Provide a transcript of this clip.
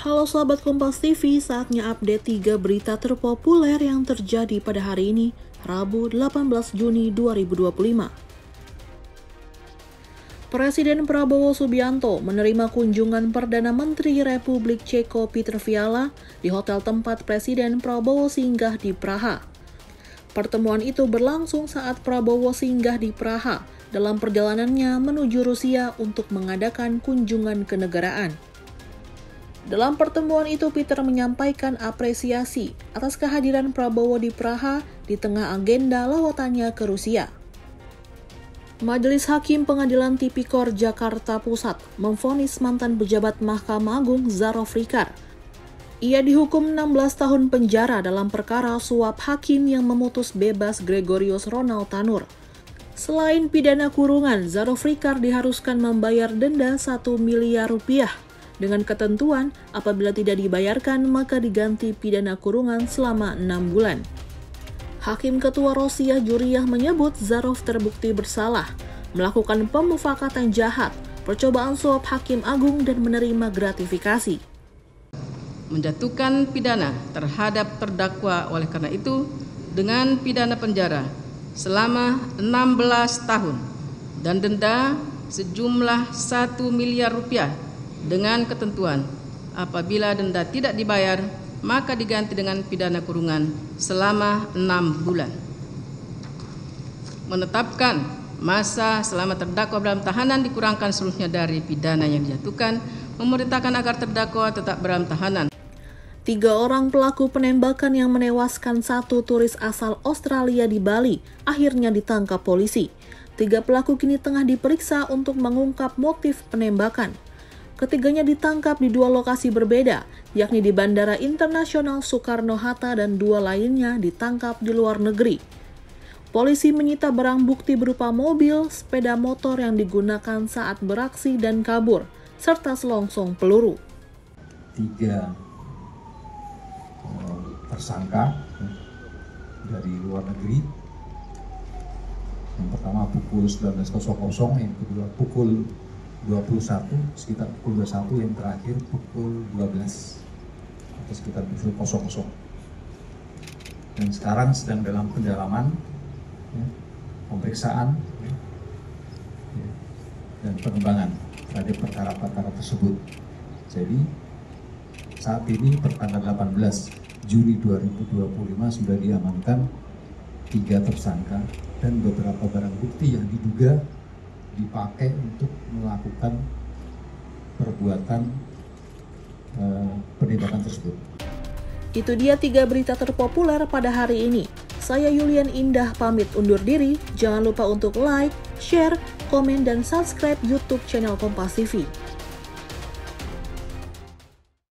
Halo sahabat Kompas TV, saatnya update 3 berita terpopuler yang terjadi pada hari ini, Rabu 18 Juni 2025. Presiden Prabowo Subianto menerima kunjungan Perdana Menteri Republik Ceko Petr Fiala di hotel tempat Presiden Prabowo singgah di Praha. Pertemuan itu berlangsung saat Prabowo singgah di Praha dalam perjalanannya menuju Rusia untuk mengadakan kunjungan kenegaraan. Dalam pertemuan itu, Peter menyampaikan apresiasi atas kehadiran Prabowo di Praha di tengah agenda lawatannya ke Rusia. Majelis Hakim Pengadilan Tipikor Jakarta Pusat memvonis mantan pejabat Mahkamah Agung Zarof Rikar. Ia dihukum 16 tahun penjara dalam perkara suap hakim yang memutus bebas Gregorius Ronald Tanur. Selain pidana kurungan, Zarof Rikar diharuskan membayar denda 1 miliar rupiah. Dengan ketentuan, apabila tidak dibayarkan, maka diganti pidana kurungan selama 6 bulan. Hakim Ketua Rosiah Juriyah menyebut Zarof terbukti bersalah, melakukan pemufakatan jahat, percobaan suap hakim agung, dan menerima gratifikasi. Menjatuhkan pidana terhadap terdakwa oleh karena itu dengan pidana penjara selama 16 tahun dan denda sejumlah 1 miliar rupiah dengan ketentuan apabila denda tidak dibayar maka diganti dengan pidana kurungan selama 6 bulan. Menetapkan masa selama terdakwa dalam tahanan dikurangkan seluruhnya dari pidana yang dijatuhkan, memerintahkan agar terdakwa tetap dalam tahanan. 3 orang pelaku penembakan yang menewaskan 1 turis asal Australia di Bali akhirnya ditangkap polisi. 3 pelaku kini tengah diperiksa untuk mengungkap motif penembakan. Ketiganya ditangkap di 2 lokasi berbeda, yakni di Bandara Internasional Soekarno-Hatta dan 2 lainnya ditangkap di luar negeri. Polisi menyita barang bukti berupa mobil, sepeda motor yang digunakan saat beraksi dan kabur, serta selongsong peluru. 3 tersangka dari luar negeri. Yang pertama pukul 19.00, yang kedua pukul 21, sekitar pukul 21, yang terakhir pukul 12 atau sekitar pukul 00. Dan sekarang sedang dalam pendalaman, pemeriksaan dan pengembangan terhadap perkara-perkara tersebut. Jadi saat ini pertanggal 18 Juni 2025 sudah diamankan 3 tersangka dan beberapa barang bukti yang diduga dipakai untuk melakukan perbuatan penembakan tersebut. Itu dia 3 berita terpopuler pada hari ini. Saya Yulian Indah pamit undur diri. Jangan lupa untuk like, share, komen, dan subscribe YouTube channel Kompas TV.